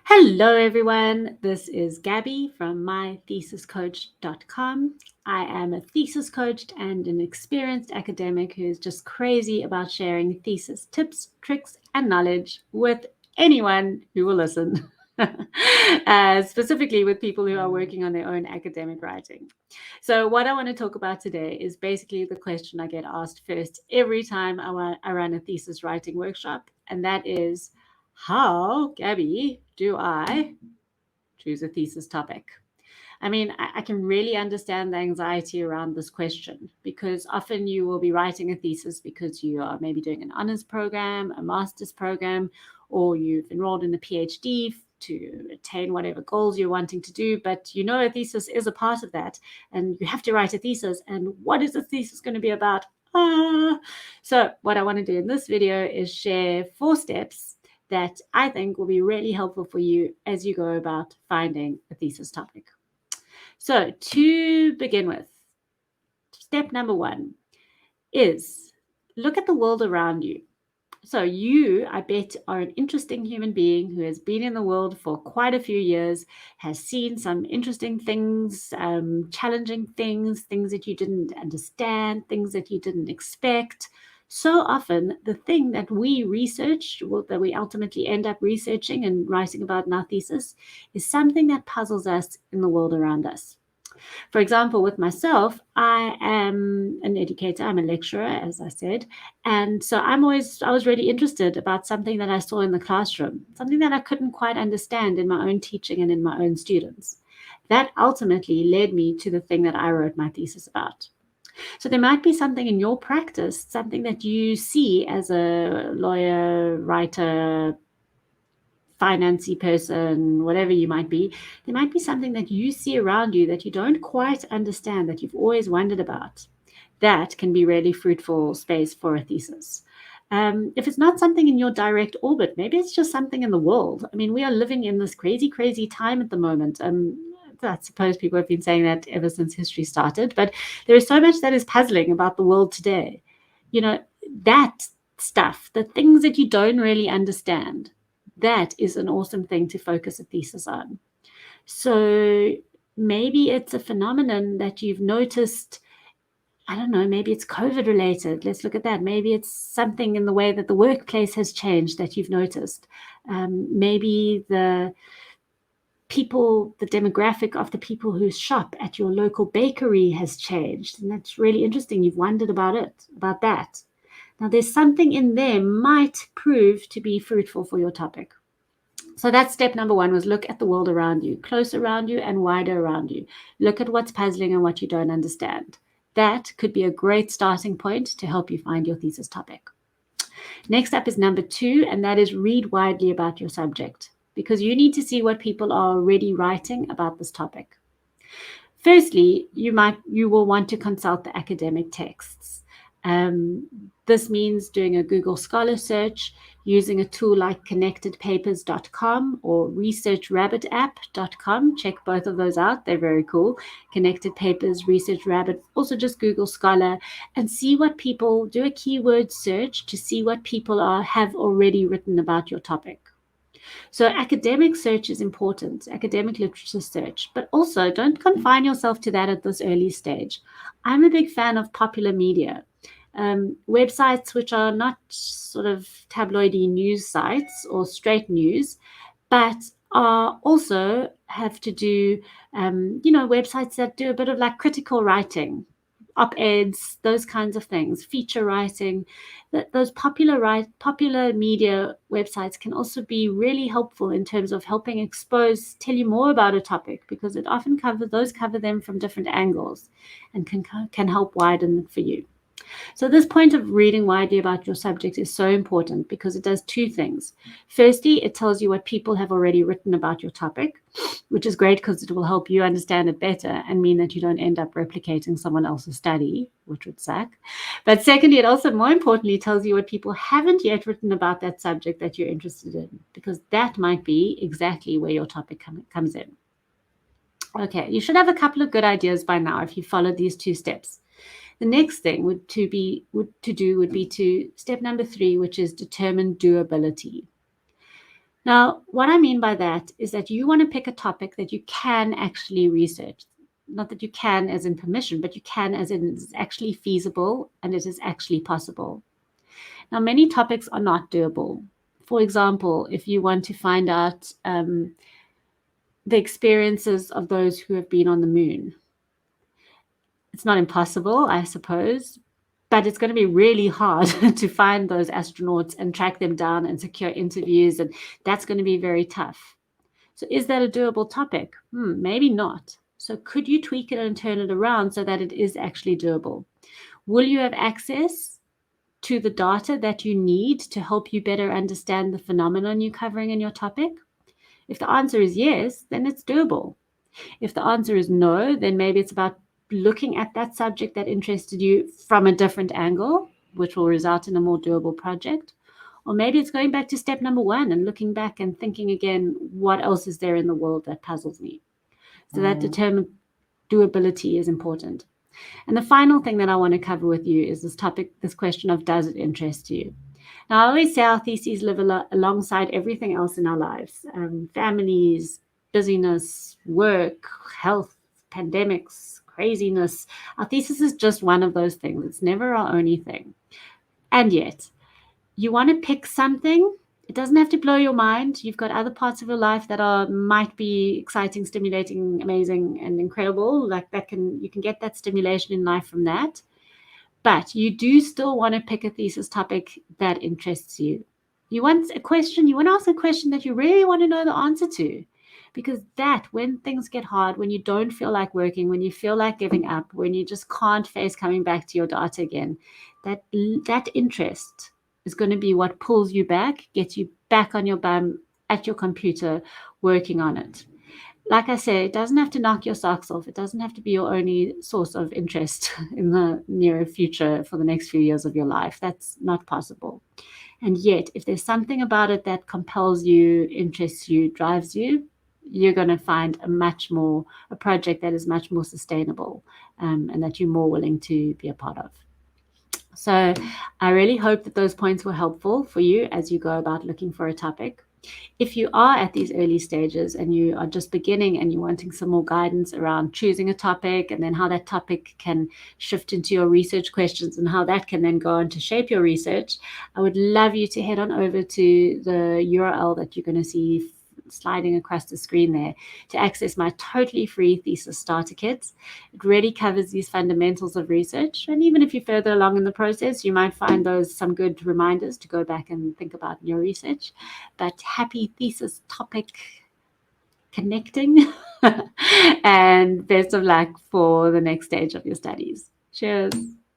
Hello, everyone. This is Gabby from mythesiscoach.com. I am a thesis coach and an experienced academic who is just crazy about sharing thesis tips, tricks, and knowledge with anyone who will listen, specifically with people who are working on their own academic writing. So, what I want to talk about today is basically the question I get asked first every time I run a thesis writing workshop, and that is, how, Gabby, do I choose a thesis topic? I mean, I can really understand the anxiety around this question because often you will be writing a thesis because you are maybe doing an honors program, a master's program, or you've enrolled in a PhD to attain whatever goals you're wanting to do. But you know, a thesis is a part of that, and you have to write a thesis. And what is a thesis going to be about? So, what I want to do in this video is share 4 steps that I think will be really helpful for you as you go about finding a thesis topic. So, to begin with, step number 1 is look at the world around you. So, you, I bet, are an interesting human being who has been in the world for quite a few years, has seen some interesting things, challenging things, things that you didn't understand, things that you didn't expect. So often, the thing that we research, that we ultimately end up researching and writing about in our thesis, is something that puzzles us in the world around us. For example, with myself, I am an educator, I'm a lecturer, as I said. And so I was really interested about something that I saw in the classroom, something that I couldn't quite understand in my own teaching and in my own students. That ultimately led me to the thing that I wrote my thesis about. So there might be something in your practice, something that you see as a lawyer, writer, financy person, whatever you might be, there might be something that you see around you that you don't quite understand, that you've always wondered about. That can be really fruitful space for a thesis. If it's not something in your direct orbit, maybe it's just something in the world. I mean, we are living in this crazy, crazy time at the moment. I suppose people have been saying that ever since history started, but there is so much that is puzzling about the world today. You know, that stuff, the things that you don't really understand, that is an awesome thing to focus a thesis on. So maybe it's a phenomenon that you've noticed. I don't know, maybe it's COVID related. Let's look at that. Maybe it's something in the way that the workplace has changed that you've noticed. Maybe the demographic of the people who shop at your local bakery has changed. And that's really interesting. You've wondered about that. Now, there's something in there might prove to be fruitful for your topic. So that's step number 1, was look at the world around you, close around you and wider around you. Look at what's puzzling and what you don't understand. That could be a great starting point to help you find your thesis topic. Next up is number 2, and that is read widely about your subject, because you need to see what people are already writing about this topic. Firstly, you will want to consult the academic texts. This means doing a Google Scholar search, using a tool like connectedpapers.com or researchrabbitapp.com. Check both of those out. They're very cool. Connected Papers, Research Rabbit, also just Google Scholar, and see what people do, a keyword search to see what people have already written about your topic. So academic search is important, academic literature search, but also don't confine yourself to that at this early stage. I'm a big fan of popular media. Websites which are not sort of tabloidy news sites or straight news, but are also have to do, websites that do a bit of like critical writing, op-eds, those kinds of things, feature writing. Those popular media websites can also be really helpful in terms of helping tell you more about a topic, because it often cover them from different angles and can help widen it for you. So this point of reading widely about your subject is so important because it does 2 things. Firstly, it tells you what people have already written about your topic, which is great because it will help you understand it better and mean that you don't end up replicating someone else's study, which would suck. But secondly, it also, more importantly, tells you what people haven't yet written about that subject that you're interested in, because that might be exactly where your topic comes in. Okay, you should have a couple of good ideas by now if you followed these 2 steps. The next thing would be to step number 3, which is determine doability. Now, what I mean by that is that you want to pick a topic that you can actually research. Not that you can as in permission, but you can as in it's actually feasible and it is actually possible. Now, many topics are not doable. For example, if you want to find out the experiences of those who have been on the moon, it's not impossible, I suppose, but it's going to be really hard to find those astronauts and track them down and secure interviews, and that's going to be very tough. So, is that a doable topic? Maybe not. So, could you tweak it and turn it around so that it is actually doable? Will you have access to the data that you need to help you better understand the phenomenon you're covering in your topic? If the answer is yes, then it's doable. If the answer is no, then maybe it's about looking at that subject that interested you from a different angle, which will result in a more doable project. Or maybe it's going back to step number one and looking back and thinking again, what else is there in the world that puzzles me? So that determined doability is important. And the final thing that I want to cover with you is this topic, this question of does it interest you? Now, I always say our theses live alongside everything else in our lives, families, busyness, work, health, pandemics, craziness. Our thesis is just one of those things. It's never our only thing. And yet, you want to pick something. It doesn't have to blow your mind. You've got other parts of your life that might be exciting, stimulating, amazing, and incredible. Like that you can get that stimulation in life from that. But you do still want to pick a thesis topic that interests you. You want to ask a question that you really want to know the answer to. Because that, when things get hard, when you don't feel like working, when you feel like giving up, when you just can't face coming back to your data again, that interest is going to be what pulls you back, gets you back on your bum at your computer working on it. Like I say, it doesn't have to knock your socks off. It doesn't have to be your only source of interest in the near future for the next few years of your life. That's not possible. And yet, if there's something about it that compels you, interests you, drives you, you're going to find a project that is much more sustainable, and that you're more willing to be a part of. So I really hope that those points were helpful for you as you go about looking for a topic. If you are at these early stages and you are just beginning and you're wanting some more guidance around choosing a topic and then how that topic can shift into your research questions and how that can then go on to shape your research, I would love you to head on over to the URL that you're going to see sliding across the screen there to access my totally free Thesis Starter Kit. It really covers these fundamentals of research. And even if you're further along in the process, you might find those some good reminders to go back and think about in your research. But happy thesis topic connecting and best of luck for the next stage of your studies. Cheers.